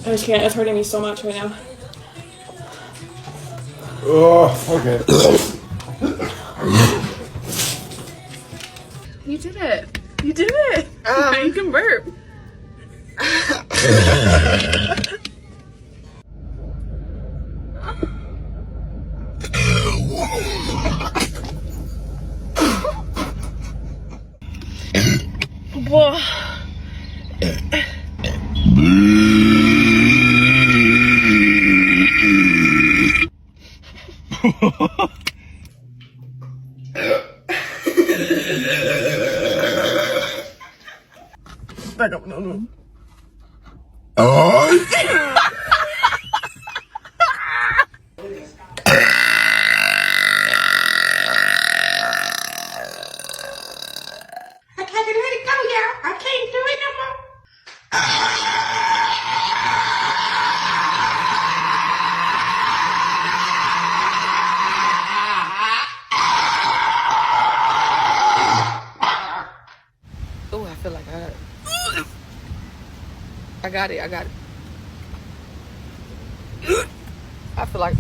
I just can't. It's hurting me so much right now. Oh, okay. You did it. You did it. Now you can burp. Whoa. I don't know. I gotta let it go, y'all. I can't do it no more. Oh, I feel like I got it. I feel like